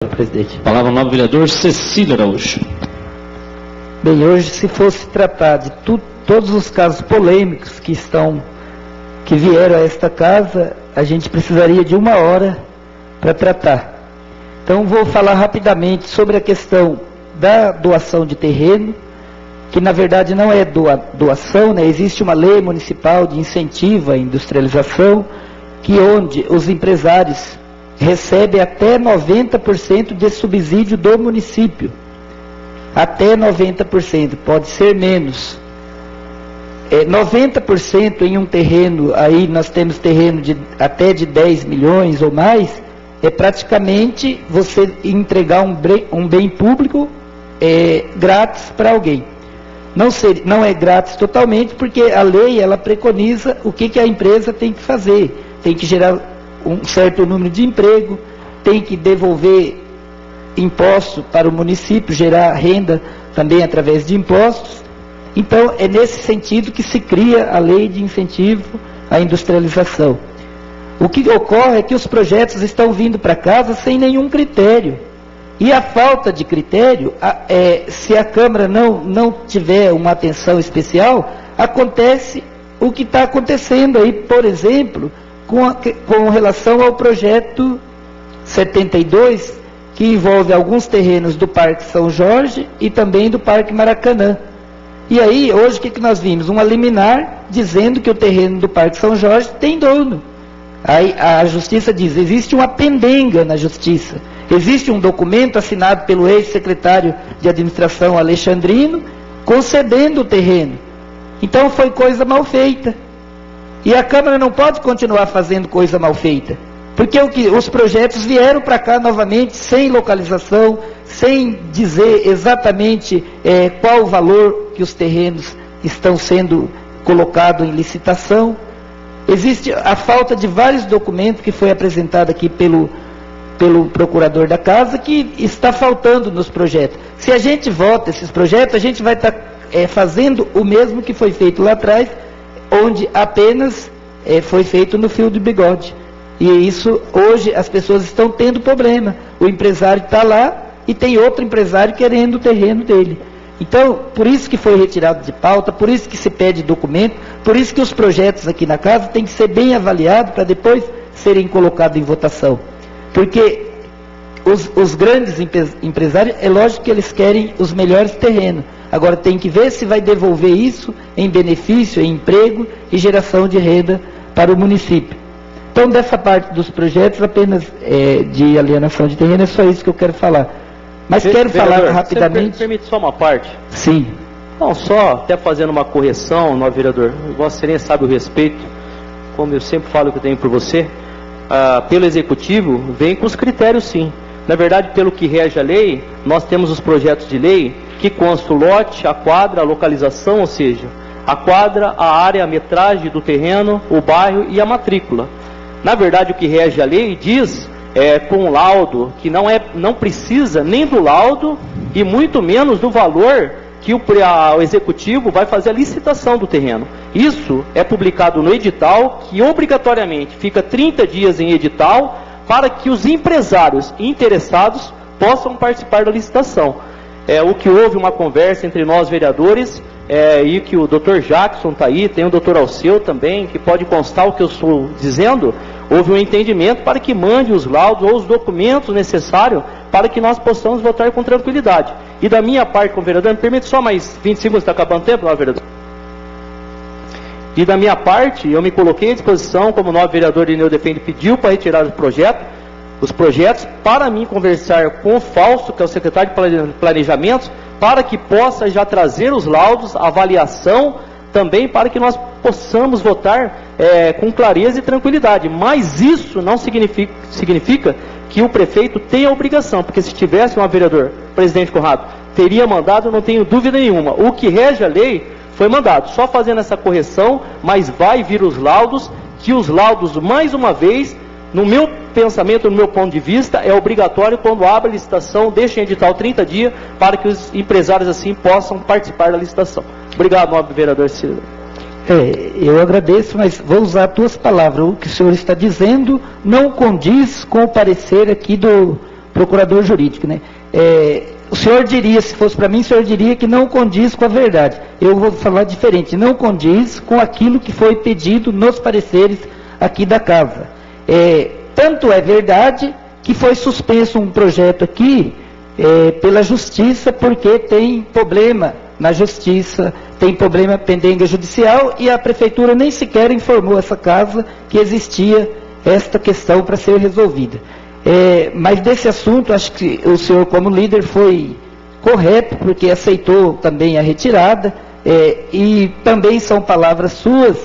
presidente. Palavra ao nobre vereador Cecília Araújo. Bem, hoje, se fosse tratar de todos os casos polêmicos que vieram a esta casa, a gente precisaria de 1 hora para tratar. Então, vou falar rapidamente sobre a questão da doação de terreno, que na verdade não é doação, né? Existe uma lei municipal de incentivo à industrialização, onde os empresários recebem até 90% de subsídio do município. Até 90%, pode ser menos. 90% em um terreno, aí nós temos terreno até de 10 milhões ou mais, é praticamente você entregar um bem público grátis para alguém. Não é grátis totalmente, porque a lei ela preconiza o que a empresa tem que fazer. Tem que gerar um certo número de emprego, tem que devolver imposto para o município, gerar renda também através de impostos. Então, é nesse sentido que se cria a lei de incentivo à industrialização. O que ocorre é que os projetos estão vindo para casa sem nenhum critério. E a falta de critério, se a Câmara não tiver uma atenção especial, acontece o que está acontecendo aí, por exemplo, com relação ao projeto 72, que envolve alguns terrenos do Parque São Jorge e também do Parque Maracanã. E aí, hoje, o que nós vimos? Uma liminar dizendo que o terreno do Parque São Jorge tem dono. Aí a Justiça diz, existe uma pendenga na Justiça. Existe um documento assinado pelo ex-secretário de Administração Alexandrino, concedendo o terreno. Então foi coisa mal feita. E a Câmara não pode continuar fazendo coisa mal feita. Porque os projetos vieram para cá novamente, sem localização, sem dizer exatamente qual o valor que os terrenos estão sendo colocados em licitação. Existe a falta de vários documentos que foi apresentado aqui pelo procurador da casa, que está faltando nos projetos. Se a gente vota esses projetos, a gente vai estar fazendo o mesmo que foi feito lá atrás, onde apenas foi feito no fio de bigode. E isso, hoje, as pessoas estão tendo problema. O empresário está lá e tem outro empresário querendo o terreno dele. Então, por isso que foi retirado de pauta, por isso que se pede documento, por isso que os projetos aqui na casa têm que ser bem avaliados para depois serem colocados em votação. Porque os grandes empresários, é lógico que eles querem os melhores terrenos. Agora tem que ver se vai devolver isso em benefício, em emprego e geração de renda para o município. Então, dessa parte dos projetos, apenas de alienação de terreno, é só isso que eu quero falar. Mas quero falar rapidamente... Você permite só uma parte? Sim. Não, só até fazendo uma correção, nobre vereador. Vossa Excelência sabe o respeito, como eu sempre falo que eu tenho por você. Pelo Executivo, vem com os critérios sim. Na verdade, pelo que rege a lei, nós temos os projetos de lei que constam o lote, a quadra, a localização, ou seja, a quadra, a área, a metragem do terreno, o bairro e a matrícula. Na verdade, o que rege a lei diz, com um laudo, que não precisa nem do laudo e muito menos do valor que o Executivo vai fazer a licitação do terreno. Isso é publicado no edital, que obrigatoriamente fica 30 dias em edital, para que os empresários interessados possam participar da licitação. O que houve uma conversa entre nós vereadores, e que o Dr. Jackson está aí, tem o Dr. Alceu também, que pode constar o que eu estou dizendo, houve um entendimento para que mande os laudos ou os documentos necessários para que nós possamos votar com tranquilidade. E da minha parte, como vereador, me permite só mais 20 segundos, está acabando o tempo, não, vereador? E da minha parte, eu me coloquei à disposição, como o novo vereador Ineu Defende pediu para retirar os projetos, para mim conversar com o Fausto, que é o secretário de Planejamento, para que possa já trazer os laudos, a avaliação, também para que nós possamos votar com clareza e tranquilidade. Mas isso não significa que o prefeito tenha a obrigação, porque se tivesse um vereador, presidente Conrado, teria mandado, não tenho dúvida nenhuma. O que rege a lei foi mandado, só fazendo essa correção, mas vai vir os laudos, que os laudos, mais uma vez, no meu pensamento, no meu ponto de vista, é obrigatório quando abre a licitação, deixem edital 30 dias, para que os empresários assim possam participar da licitação. Obrigado, nobre vereador Ciro. Eu agradeço, mas vou usar as tuas palavras. O que o senhor está dizendo não condiz com o parecer aqui do procurador jurídico, né? O senhor diria, se fosse para mim, o senhor diria que não condiz com a verdade. Eu vou falar diferente, não condiz com aquilo que foi pedido nos pareceres aqui da casa. Tanto é verdade que foi suspenso um projeto aqui pela Justiça, porque tem problema na Justiça, tem problema pendenga judicial, e a Prefeitura nem sequer informou essa casa que existia esta questão para ser resolvida. Mas desse assunto, acho que o senhor, como líder, foi correto, porque aceitou também a retirada, e também são palavras suas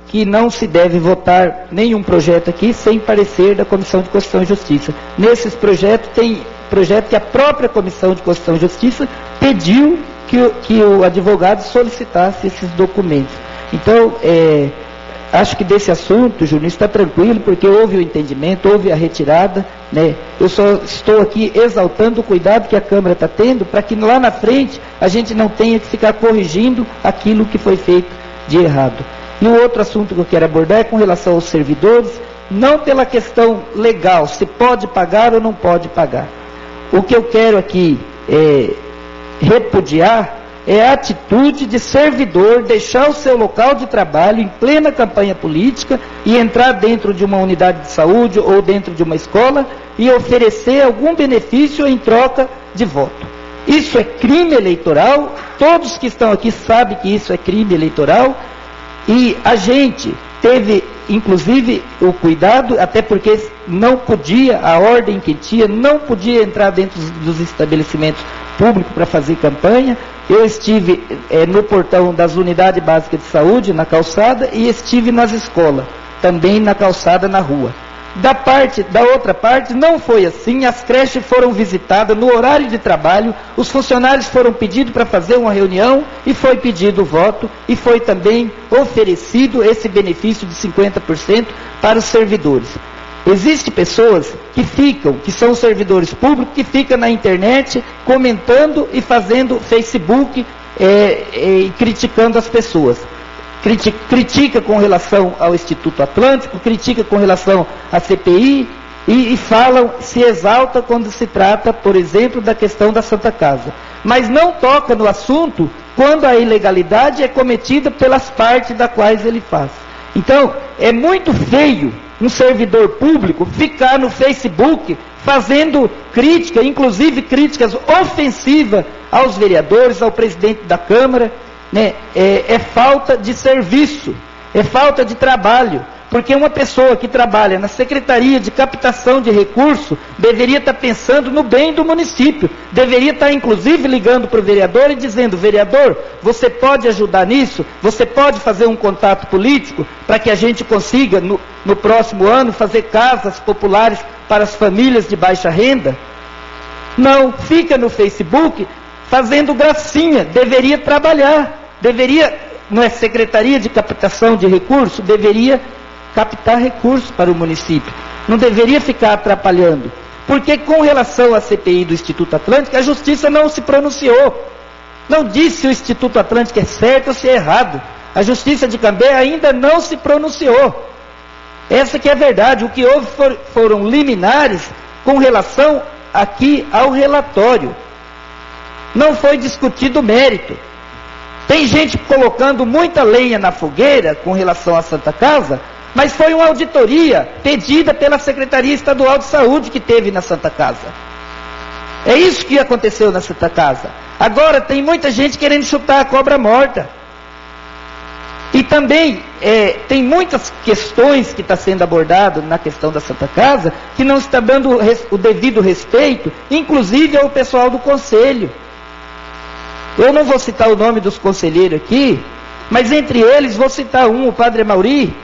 que não se deve votar nenhum projeto aqui sem parecer da Comissão de Constituição e Justiça. Nesses projetos, tem projeto que a própria Comissão de Constituição e Justiça pediu que o advogado solicitasse esses documentos. Então, acho que desse assunto, Júnior, está tranquilo, porque houve o entendimento, houve a retirada, né? Eu só estou aqui exaltando o cuidado que a Câmara está tendo, para que lá na frente a gente não tenha que ficar corrigindo aquilo que foi feito de errado. E o outro assunto que eu quero abordar é com relação aos servidores, não pela questão legal, se pode pagar ou não pode pagar. O que eu quero aqui repudiar é a atitude de servidor deixar o seu local de trabalho em plena campanha política e entrar dentro de uma unidade de saúde ou dentro de uma escola e oferecer algum benefício em troca de voto. Isso é crime eleitoral, todos que estão aqui sabem que isso é crime eleitoral, e a gente teve, inclusive, o cuidado, até porque não podia, a ordem que tinha, não podia entrar dentro dos estabelecimentos públicos para fazer campanha. Eu estive no portão das unidades básicas de saúde, na calçada, e estive nas escolas, também na calçada, na rua. Da outra parte, não foi assim, as creches foram visitadas no horário de trabalho, os funcionários foram pedidos para fazer uma reunião, e foi pedido o voto, e foi também oferecido esse benefício de 50% para os servidores. Existem pessoas que são servidores públicos, que ficam na internet comentando e fazendo Facebook e criticando as pessoas. Critica com relação ao Instituto Atlântico, critica com relação à CPI e se exalta quando se trata, por exemplo, da questão da Santa Casa. Mas não toca no assunto quando a ilegalidade é cometida pelas partes das quais ele faz. Então, é muito feio um servidor público ficar no Facebook fazendo crítica, inclusive críticas ofensivas aos vereadores, ao presidente da Câmara, né? É falta de serviço, é falta de trabalho, porque uma pessoa que trabalha na Secretaria de Captação de Recursos deveria estar pensando no bem do município, deveria estar inclusive ligando para o vereador e dizendo: vereador, você pode ajudar nisso? Você pode fazer um contato político para que a gente consiga no próximo ano fazer casas populares para as famílias de baixa renda? Não, fica no Facebook fazendo gracinha, deveria trabalhar, não é Secretaria de Captação de Recursos, deveria captar recursos para o município, não deveria ficar atrapalhando, porque com relação à CPI do Instituto Atlântico, a Justiça não se pronunciou, não disse se o Instituto Atlântico é certo ou se é errado, a Justiça de Cambé ainda não se pronunciou, essa que é a verdade. O que houve foram liminares com relação aqui ao relatório, não foi discutido o mérito. Tem gente colocando muita lenha na fogueira com relação à Santa Casa, mas foi uma auditoria pedida pela Secretaria Estadual de Saúde que teve na Santa Casa. É isso que aconteceu na Santa Casa. Agora tem muita gente querendo chutar a cobra morta. E também tem muitas questões que estão sendo abordadas na questão da Santa Casa, que não está dando o devido respeito, inclusive ao pessoal do Conselho. Eu não vou citar o nome dos conselheiros aqui, mas entre eles vou citar o Padre Mauri,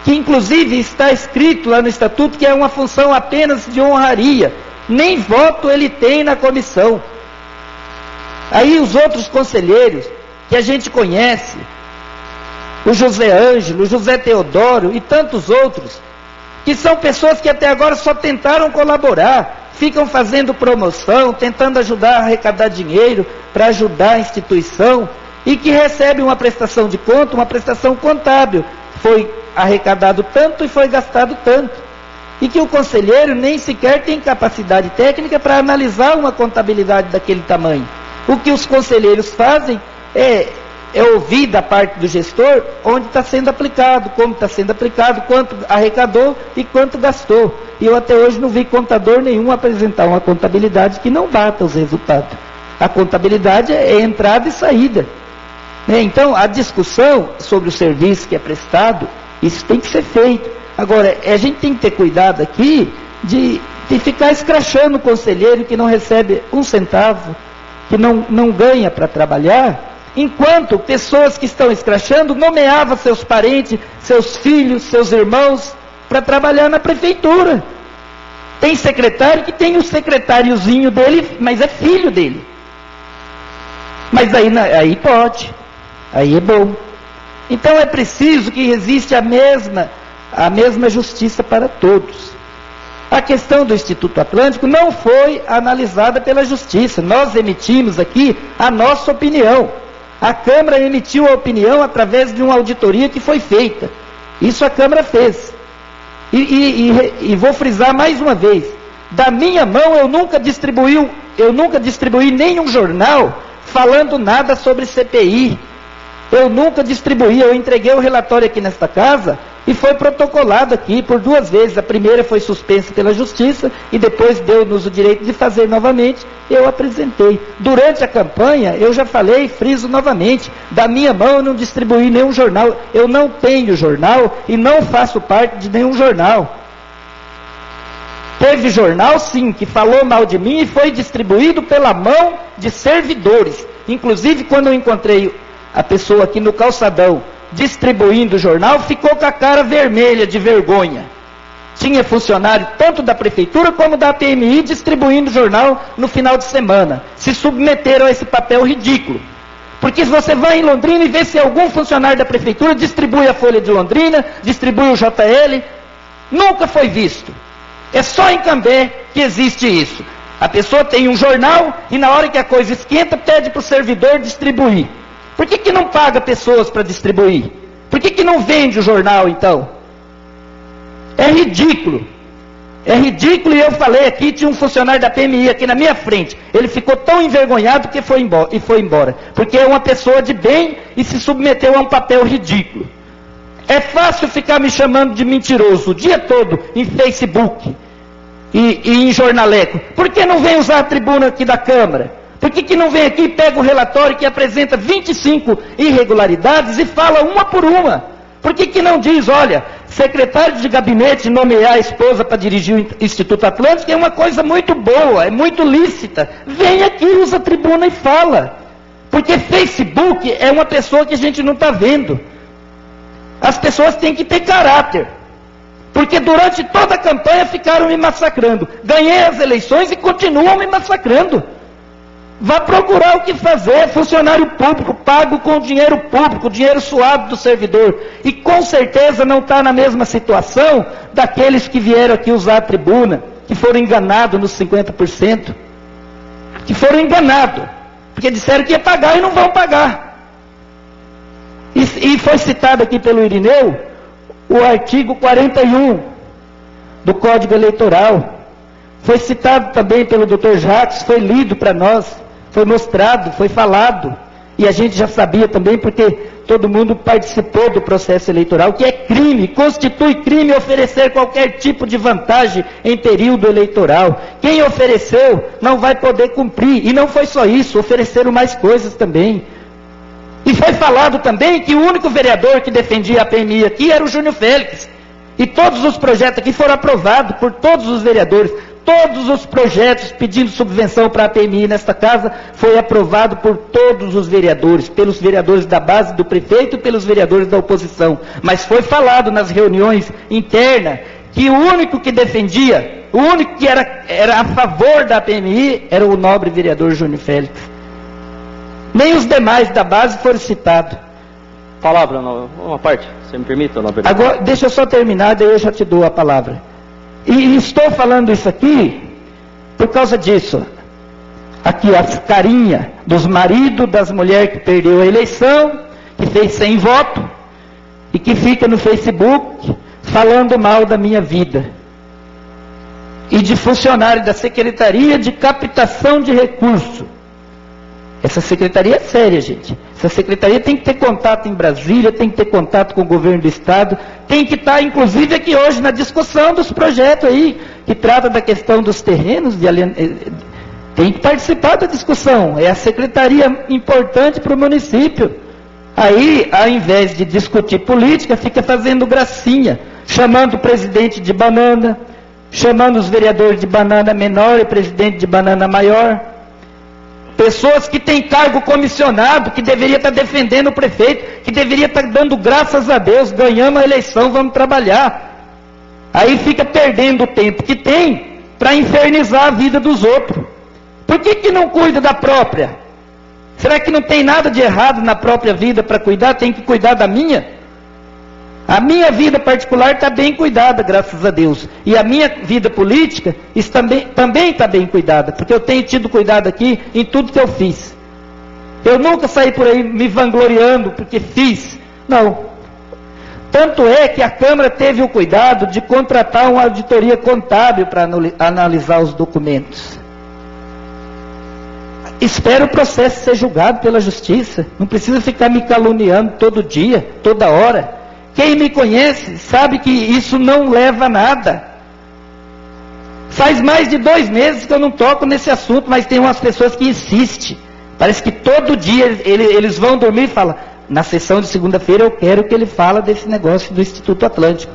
que inclusive está escrito lá no Estatuto que é uma função apenas de honraria, nem voto ele tem na comissão. Aí os outros conselheiros, que a gente conhece, o José Ângelo, o José Teodoro e tantos outros, que são pessoas que até agora só tentaram colaborar, ficam fazendo promoção, tentando ajudar a arrecadar dinheiro para ajudar a instituição, e que recebem uma prestação de conta, uma prestação contábil. Foi arrecadado tanto e foi gastado tanto. e que o conselheiro nem sequer tem capacidade técnica para analisar uma contabilidade daquele tamanho. O que os conselheiros fazem é ouvir da parte do gestor onde está sendo aplicado, como está sendo aplicado, quanto arrecadou e quanto gastou. E eu até hoje não vi contador nenhum apresentar uma contabilidade que não bata os resultados. A contabilidade é entrada e saída. Então, a discussão sobre o serviço que é prestado, isso tem que ser feito. Agora, a gente tem que ter cuidado aqui de ficar escrachando o conselheiro que não recebe um centavo, que não ganha para trabalhar, enquanto pessoas que estão escrachando nomeavam seus parentes, seus filhos, seus irmãos, para trabalhar na prefeitura. Tem secretário que tem o secretáriozinho dele, mas é filho dele. Mas aí pode, aí é bom. Então é preciso que exista a mesma justiça para todos. A questão do Instituto Atlântico não foi analisada pela Justiça. Nós emitimos aqui a nossa opinião. A Câmara emitiu a opinião através de uma auditoria que foi feita. Isso a Câmara fez. E vou frisar mais uma vez. Da minha mão eu nunca distribuí nenhum jornal falando nada sobre CPI. Eu nunca distribuí, eu entreguei o relatório aqui nesta casa e foi protocolado aqui por 2 vezes. A primeira foi suspensa pela Justiça e depois deu-nos o direito de fazer novamente. Eu apresentei. Durante a campanha, eu já falei e friso novamente, da minha mão eu não distribuí nenhum jornal. Eu não tenho jornal e não faço parte de nenhum jornal. Teve jornal, sim, que falou mal de mim e foi distribuído pela mão de servidores. Inclusive, quando eu encontrei a pessoa aqui no calçadão distribuindo o jornal, ficou com a cara vermelha de vergonha. Tinha funcionário tanto da prefeitura como da APMI distribuindo o jornal no final de semana. Se submeteram a esse papel ridículo. Porque se você vai em Londrina e vê se algum funcionário da prefeitura distribui a Folha de Londrina, distribui o JL, nunca foi visto. É só em Cambé que existe isso. A pessoa tem um jornal e na hora que a coisa esquenta, pede para o servidor distribuir. Por que não paga pessoas para distribuir? Por que não vende o jornal, então? É ridículo. É ridículo, e eu falei aqui, tinha um funcionário da PMI aqui na minha frente. Ele ficou tão envergonhado que foi embora. Porque é uma pessoa de bem e se submeteu a um papel ridículo. É fácil ficar me chamando de mentiroso o dia todo em Facebook e em jornaleco. Por que não vem usar a tribuna aqui da Câmara? Por que não vem aqui e pega o relatório que apresenta 25 irregularidades e fala uma por uma? Por que não diz, olha, secretário de gabinete nomear a esposa para dirigir o Instituto Atlântico é uma coisa muito boa, é muito lícita. Vem aqui, usa a tribuna e fala. Porque Facebook é uma pessoa que a gente não está vendo. As pessoas têm que ter caráter. Porque durante toda a campanha ficaram me massacrando. Ganhei as eleições e continuam me massacrando. Vá procurar o que fazer, funcionário público, pago com dinheiro público, dinheiro suado do servidor. E com certeza não está na mesma situação daqueles que vieram aqui usar a tribuna, que foram enganados nos 50%. Que foram enganados, porque disseram que ia pagar e não vão pagar. E foi citado aqui pelo Irineu o artigo 41 do Código Eleitoral. Foi citado também pelo Dr. Jacques, foi lido para nós. Foi mostrado, foi falado, e a gente já sabia também, porque todo mundo participou do processo eleitoral, que é crime, constitui crime oferecer qualquer tipo de vantagem em período eleitoral. Quem ofereceu não vai poder cumprir, e não foi só isso, ofereceram mais coisas também. E foi falado também que o único vereador que defendia a PMI aqui era o Júnior Félix, e todos os projetos aqui foram aprovados por todos os vereadores. Todos os projetos pedindo subvenção para a PMI nesta casa foi aprovado por todos os vereadores, pelos vereadores da base do prefeito e pelos vereadores da oposição. Mas foi falado nas reuniões internas que o único que defendia, o único que era a favor da PMI era o nobre vereador Júnior Félix. Nem os demais da base foram citados. Palavra, uma parte, você me permite? Agora, deixa eu só terminar, daí eu já te dou a palavra. E estou falando isso aqui por causa disso. Aqui as carinhas dos maridos das mulheres que perdeu a eleição, que fez 100 votos, e que fica no Facebook falando mal da minha vida. e de funcionário da Secretaria de Captação de Recursos. Essa secretaria é séria, gente. Essa secretaria tem que ter contato em Brasília, tem que ter contato com o governo do Estado, tem que estar, inclusive, aqui hoje na discussão dos projetos aí, que trata da questão dos terrenos, tem que participar da discussão. É a secretaria importante para o município. Aí, ao invés de discutir política, fica fazendo gracinha, chamando o presidente de banana, chamando os vereadores de banana menor e presidente de banana maior. Pessoas que têm cargo comissionado, que deveria estar defendendo o prefeito, que deveria estar dando graças a Deus, ganhamos a eleição, vamos trabalhar. Aí fica perdendo o tempo que tem para infernizar a vida dos outros. Por que não cuida da própria? Será que não tem nada de errado na própria vida para cuidar? Tem que cuidar da minha? A minha vida particular está bem cuidada, graças a Deus. E a minha vida política também está bem cuidada, porque eu tenho tido cuidado aqui em tudo que eu fiz. Eu nunca saí por aí me vangloriando porque fiz. Não. Tanto é que a Câmara teve o cuidado de contratar uma auditoria contábil para analisar os documentos. Espero o processo ser julgado pela Justiça. Não precisa ficar me caluniando todo dia, toda hora. Quem me conhece sabe que isso não leva a nada. Faz mais de 2 meses que eu não toco nesse assunto, mas tem umas pessoas que insistem. Parece que todo dia eles vão dormir e falam, na sessão de segunda-feira eu quero que ele fale desse negócio do Instituto Atlântico.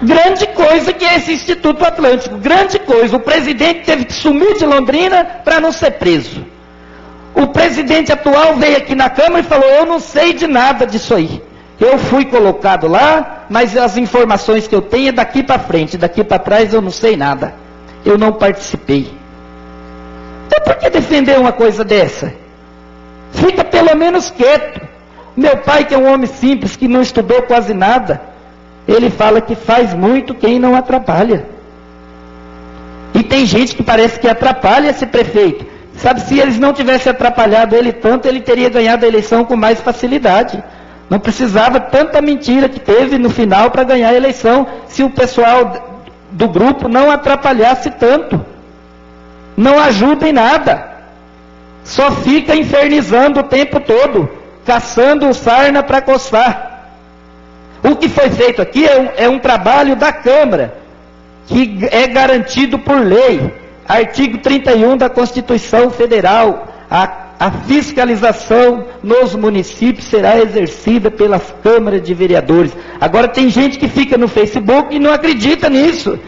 Grande coisa que é esse Instituto Atlântico, grande coisa. O presidente teve que sumir de Londrina para não ser preso. O presidente atual veio aqui na Câmara e falou, eu não sei de nada disso aí. Eu fui colocado lá, mas as informações que eu tenho é daqui para frente, daqui para trás eu não sei nada. Eu não participei. Então por que defender uma coisa dessa? Fica pelo menos quieto. Meu pai, que é um homem simples, que não estudou quase nada, ele fala que faz muito quem não atrapalha. E tem gente que parece que atrapalha esse prefeito. Sabe, se eles não tivessem atrapalhado ele tanto, ele teria ganhado a eleição com mais facilidade. Não precisava tanta mentira que teve no final para ganhar a eleição, se o pessoal do grupo não atrapalhasse tanto. Não ajuda em nada. Só fica infernizando o tempo todo, caçando sarna para coçar. O que foi feito aqui é um trabalho da Câmara, que é garantido por lei. Artigo 31 da Constituição Federal. A fiscalização nos municípios será exercida pelas câmaras de vereadores. Agora tem gente que fica no Facebook e não acredita nisso.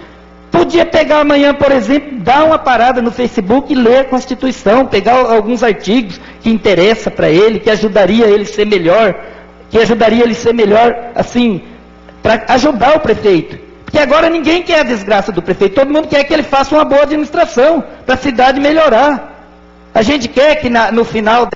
Podia pegar amanhã, por exemplo, dar uma parada no Facebook e ler a Constituição, pegar alguns artigos que interessam para ele, que ajudaria ele a ser melhor, assim, para ajudar o prefeito. Porque agora ninguém quer a desgraça do prefeito, todo mundo quer que ele faça uma boa administração, para a cidade melhorar. A gente quer que no final